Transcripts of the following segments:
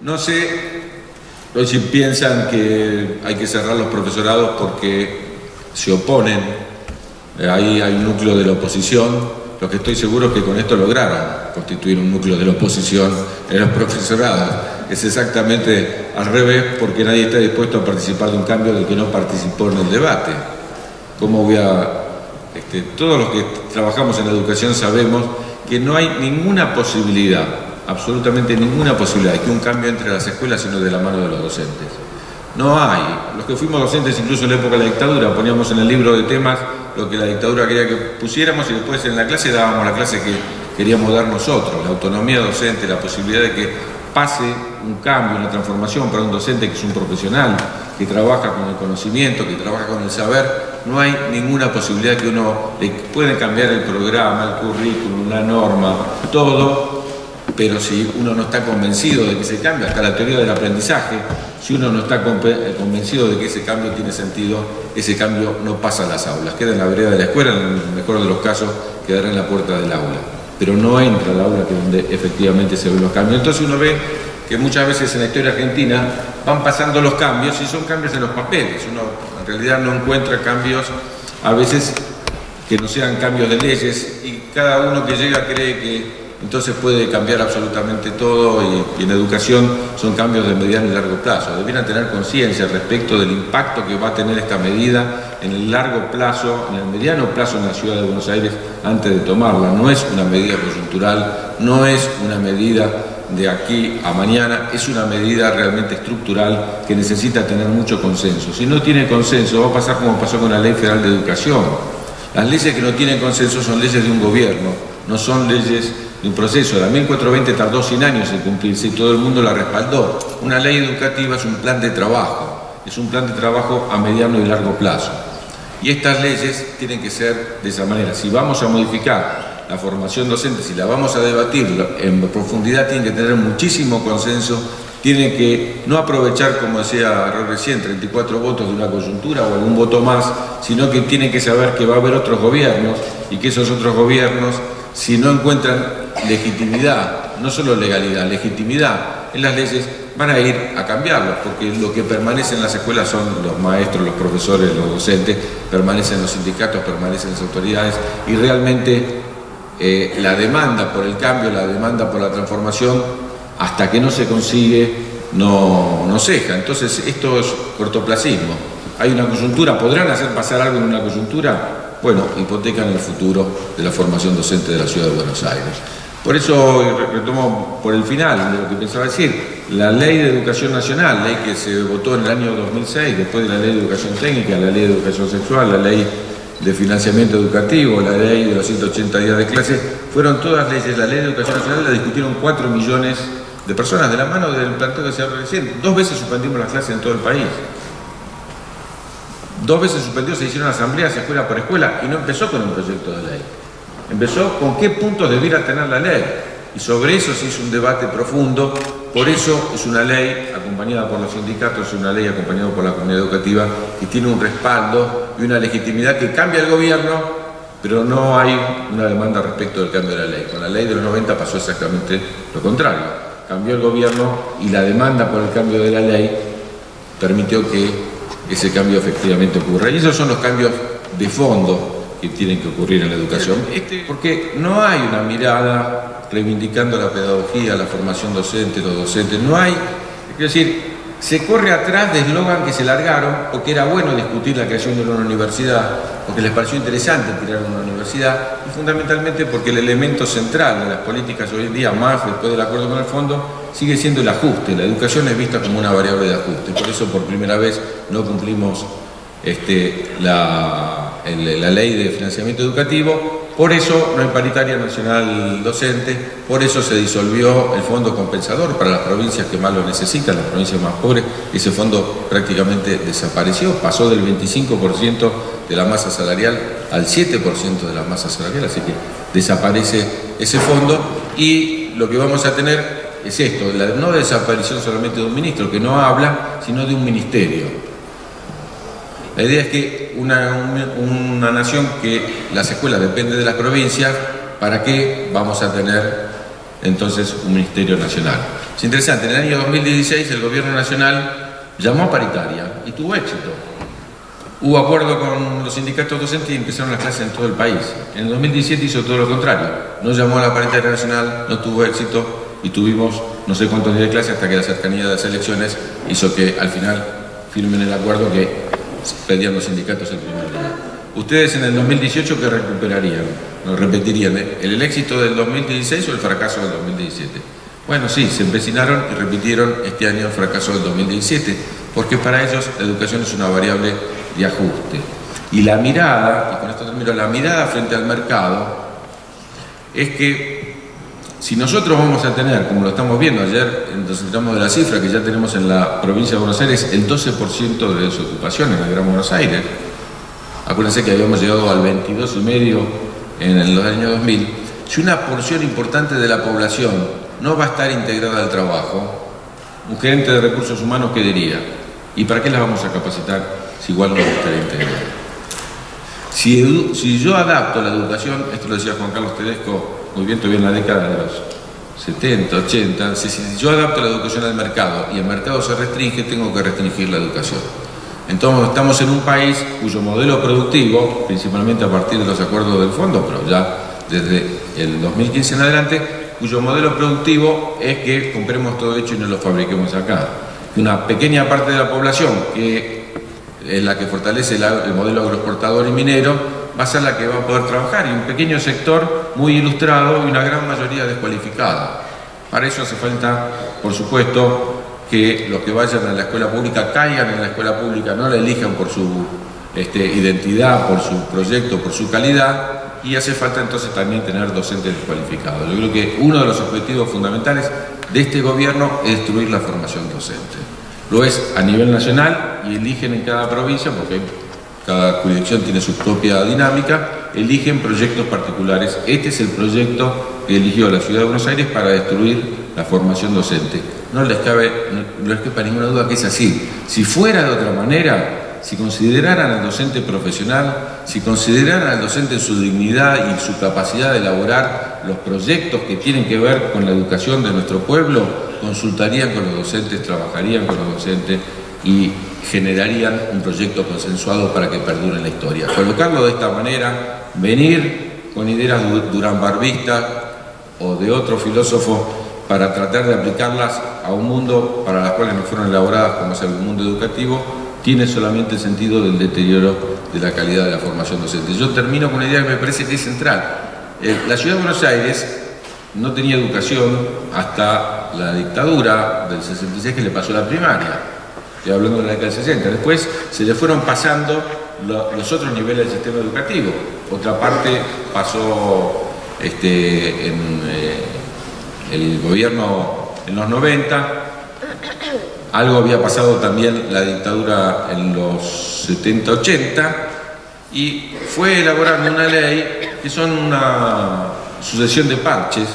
No sé si piensan que hay que cerrar los profesorados porque se oponen. Ahí hay un núcleo de la oposición. Lo que estoy seguro es que con esto lograron constituir un núcleo de la oposición en los profesorados. Es exactamente al revés, porque nadie está dispuesto a participar de un cambio del que no participó en el debate. ¿Cómo voy a...? Todos los que trabajamos en la educación sabemos que no hay ninguna posibilidad, absolutamente ninguna posibilidad de que un cambio entre las escuelas sino de la mano de los docentes. No hay. Los que fuimos docentes incluso en la época de la dictadura poníamos en el libro de temas lo que la dictadura quería que pusiéramos y después en la clase dábamos la clase que queríamos dar nosotros, la autonomía docente, la posibilidad de que pase un cambio, una transformación para un docente que es un profesional, que trabaja con el conocimiento, que trabaja con el saber. No hay ninguna posibilidad que uno le puede cambiar el programa, el currículum, la norma, todo, pero si uno no está convencido de que ese cambio, hasta la teoría del aprendizaje, si uno no está convencido de que ese cambio tiene sentido, ese cambio no pasa a las aulas, queda en la vereda de la escuela, en el mejor de los casos quedará en la puerta del aula, pero no entra al aula, que es donde efectivamente se ven los cambios. Entonces uno ve que muchas veces en la historia argentina van pasando los cambios y son cambios en los papeles. Uno en realidad no encuentra cambios a veces que no sean cambios de leyes y cada uno que llega cree que entonces puede cambiar absolutamente todo y en educación son cambios de mediano y largo plazo. Debieran tener conciencia respecto del impacto que va a tener esta medida en el largo plazo, en el mediano plazo en la ciudad de Buenos Aires antes de tomarla. No es una medida coyuntural, no es una medida de aquí a mañana, es una medida realmente estructural que necesita tener mucho consenso. Si no tiene consenso va a pasar como pasó con la Ley Federal de Educación. Las leyes que no tienen consenso son leyes de un gobierno, no son leyes de un proceso. La 1420 tardó 100 años en cumplirse y todo el mundo la respaldó. Una ley educativa es un plan de trabajo, es un plan de trabajo a mediano y largo plazo. Y estas leyes tienen que ser de esa manera. Si vamos a modificar la formación docente, si la vamos a debatir en profundidad, tienen que tener muchísimo consenso, tienen que no aprovechar, como decía recién, 34 votos de una coyuntura o algún voto más, sino que tienen que saber que va a haber otros gobiernos y que esos otros gobiernos, si no encuentran legitimidad, no solo legalidad, legitimidad en las leyes, van a ir a cambiarlos, porque lo que permanece en las escuelas son los maestros, los profesores, los docentes, permanecen los sindicatos, permanecen las autoridades y realmente la demanda por el cambio, la demanda por la transformación, hasta que no se consigue, no ceja. Entonces esto es cortoplacismo. Hay una coyuntura, ¿podrán hacer pasar algo en una coyuntura? Bueno, hipotecan el futuro de la formación docente de la ciudad de Buenos Aires. Por eso retomo por el final de lo que pensaba decir. La Ley de Educación Nacional, ley que se votó en el año 2006, después de la Ley de Educación Técnica, la Ley de Educación Sexual, la Ley de Financiamiento Educativo, la Ley de los 180 días de clase, fueron todas leyes. La Ley de Educación Nacional la discutieron 4 millones de personas, de la mano del planteo que se habló recién. 2 veces suspendimos las clases en todo el país. 2 veces suspendió, se hicieron asambleas escuela por escuela y no empezó con un proyecto de ley. Empezó con qué puntos debiera tener la ley. Y sobre eso se hizo un debate profundo. Por eso es una ley acompañada por los sindicatos, es una ley acompañada por la comunidad educativa que tiene un respaldo y una legitimidad que cambia el gobierno, pero no hay una demanda respecto del cambio de la ley. Con la ley de los 90 pasó exactamente lo contrario. Cambió el gobierno y la demanda por el cambio de la ley permitió que ese cambio efectivamente ocurra. Y esos son los cambios de fondo que tienen que ocurrir en la educación, porque no hay una mirada reivindicando la pedagogía, la formación docente, los docentes, no hay, es decir, se corre atrás de eslogan que se largaron porque era bueno discutir la creación de una universidad, porque les pareció interesante crear una universidad y fundamentalmente porque el elemento central de las políticas hoy en día, más después del acuerdo con el fondo, sigue siendo el ajuste. La educación es vista como una variable de ajuste, por eso por primera vez no cumplimos la ley de financiamiento educativo, por eso no hay paritaria nacional docente, por eso se disolvió el fondo compensador para las provincias que más lo necesitan, las provincias más pobres. Ese fondo prácticamente desapareció, pasó del 25% de la masa salarial al 7% de la masa salarial, así que desaparece ese fondo y lo que vamos a tener es esto, la no desaparición solamente de un ministro que no habla, sino de un ministerio. La idea es que una nación que las escuelas dependen de las provincias, ¿para qué vamos a tener entonces un ministerio nacional? Es interesante, en el año 2016 el gobierno nacional llamó a paritaria y tuvo éxito. Hubo acuerdo con los sindicatos docentes y empezaron las clases en todo el país. En el 2017 hizo todo lo contrario, no llamó a la paritaria nacional, no tuvo éxito y tuvimos no sé cuántos días de clase hasta que la cercanía de las elecciones hizo que al final firmen el acuerdo que pedían los sindicatos el primer día. Ustedes en el 2018, ¿qué recuperarían? ¿No repetirían el éxito del 2016 o el fracaso del 2017? Bueno, sí, se empecinaron y repitieron este año el fracaso del 2017, porque para ellos la educación es una variable de ajuste. Y la mirada, y con esto termino, la mirada frente al mercado es que si nosotros vamos a tener, como lo estamos viendo ayer, nos enteramos de la cifra que ya tenemos en la provincia de Buenos Aires, el 12% de desocupación en el Gran Buenos Aires. Acuérdense que habíamos llegado al 22,5% en los años 2000. Si una porción importante de la población no va a estar integrada al trabajo, un gerente de recursos humanos, ¿qué diría? ¿Y para qué las vamos a capacitar si igual no va a estar integrada? Si yo adapto la educación, esto lo decía Juan Carlos Tedesco, muy bien, todavía en la década de los 70, 80, si yo adapto la educación al mercado y el mercado se restringe, tengo que restringir la educación. Entonces estamos en un país cuyo modelo productivo, principalmente a partir de los acuerdos del fondo, pero ya desde el 2015 en adelante, cuyo modelo productivo es que compremos todo hecho y no lo fabriquemos acá. Una pequeña parte de la población, que es la que fortalece el modelo agroexportador y minero, va a ser la que va a poder trabajar, y un pequeño sector muy ilustrado y una gran mayoría descualificada. Para eso hace falta, por supuesto, que los que vayan a la escuela pública caigan en la escuela pública, no la elijan por su identidad, por su proyecto, por su calidad, y hace falta entonces también tener docentes descualificados. Yo creo que uno de los objetivos fundamentales de este gobierno es destruir la formación docente. Lo es a nivel nacional y eligen en cada provincia, porque cada jurisdicción tiene su propia dinámica, eligen proyectos particulares. Este es el proyecto que eligió la Ciudad de Buenos Aires para destruir la formación docente. No les quepa ninguna duda que es así. Si fuera de otra manera, si consideraran al docente profesional, si consideraran al docente en su dignidad y su capacidad de elaborar los proyectos que tienen que ver con la educación de nuestro pueblo, consultarían con los docentes, trabajarían con los docentes y generarían un proyecto consensuado para que perdure la historia. Colocarlo de esta manera, venir con ideas duranbarbistas o de otro filósofo para tratar de aplicarlas a un mundo para las cuales no fueron elaboradas, como es el mundo educativo, tiene solamente el sentido del deterioro de la calidad de la formación docente. Yo termino con una idea que me parece que es central. La Ciudad de Buenos Aires no tenía educación hasta la dictadura del 66, que le pasó la primaria. Estoy hablando de la década del 60. Después se le fueron pasando los otros niveles del sistema educativo. Otra parte pasó en el gobierno en los 90. Algo había pasado también la dictadura en los 70-80 y fue elaborando una ley que son una sucesión de parches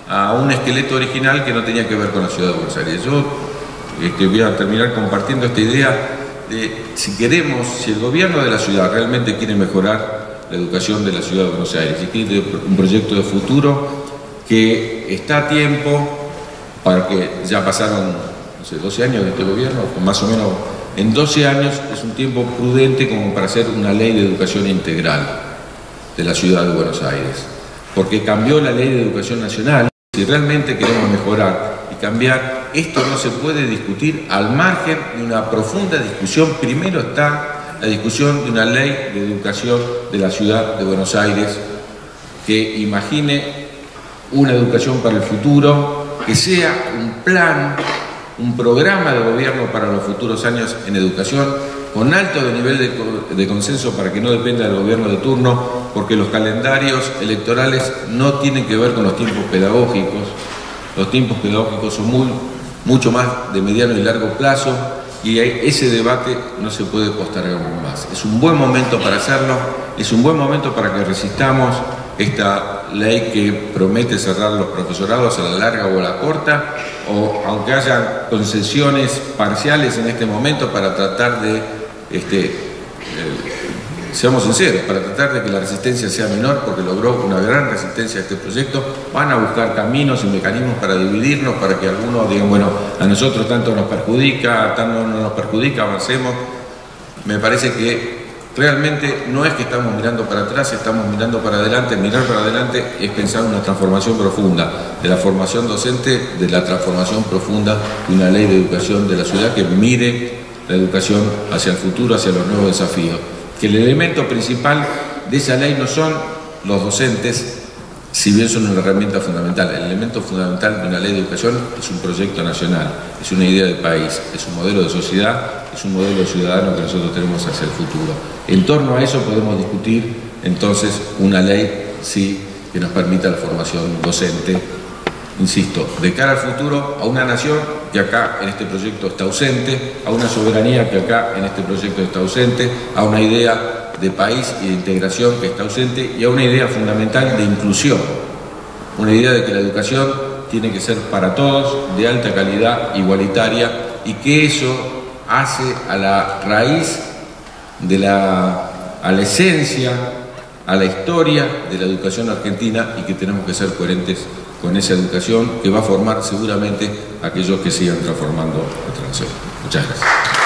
a un esqueleto original que no tenía que ver con la Ciudad de Buenos Aires. Yo voy a terminar compartiendo esta idea de si el gobierno de la ciudad realmente quiere mejorar la educación de la Ciudad de Buenos Aires, si quiere un proyecto de futuro, que está a tiempo, para que ya pasaron, no sé, 12 años de este gobierno, más o menos en 12 años es un tiempo prudente como para hacer una ley de educación integral de la Ciudad de Buenos Aires, porque cambió la ley de educación nacional. Si realmente queremos mejorar y cambiar, esto no se puede discutir al margen de una profunda discusión. Primero está la discusión de una ley de educación de la Ciudad de Buenos Aires que imagine una educación para el futuro, que sea un plan, un programa de gobierno para los futuros años en educación, con alto nivel de consenso para que no dependa del gobierno de turno, porque los calendarios electorales no tienen que ver con los tiempos pedagógicos. Los tiempos pedagógicos son mucho más de mediano y largo plazo, y ese debate no se puede postergar más. Es un buen momento para hacerlo, es un buen momento para que resistamos esta ley que promete cerrar los profesorados a la larga o a la corta, o aunque haya concesiones parciales en este momento para tratar de seamos sinceros, para tratar de que la resistencia sea menor, porque logró una gran resistencia a este proyecto, van a buscar caminos y mecanismos para dividirnos, para que algunos digan, bueno, a nosotros tanto nos perjudica, tanto no nos perjudica, avancemos. Me parece que realmente no es que estamos mirando para atrás, estamos mirando para adelante. Mirar para adelante es pensar en una transformación profunda, de la formación docente, de la transformación profunda de una ley de educación de la ciudad que mire la educación hacia el futuro, hacia los nuevos desafíos. Que el elemento principal de esa ley no son los docentes, si bien son una herramienta fundamental. El elemento fundamental de una ley de educación es un proyecto nacional, es una idea de país, es un modelo de sociedad, es un modelo de ciudadano que nosotros tenemos hacia el futuro. En torno a eso podemos discutir entonces una ley, sí, que nos permita la formación docente, insisto, de cara al futuro, a una nación que acá en este proyecto está ausente, a una soberanía que acá en este proyecto está ausente, a una idea de país y de integración que está ausente y a una idea fundamental de inclusión, una idea de que la educación tiene que ser para todos, de alta calidad, igualitaria, y que eso hace a la raíz, a la esencia, a la historia de la educación argentina, y que tenemos que ser coherentes con esa educación que va a formar seguramente a aquellos que sigan transformando nuestra nación. Muchas gracias.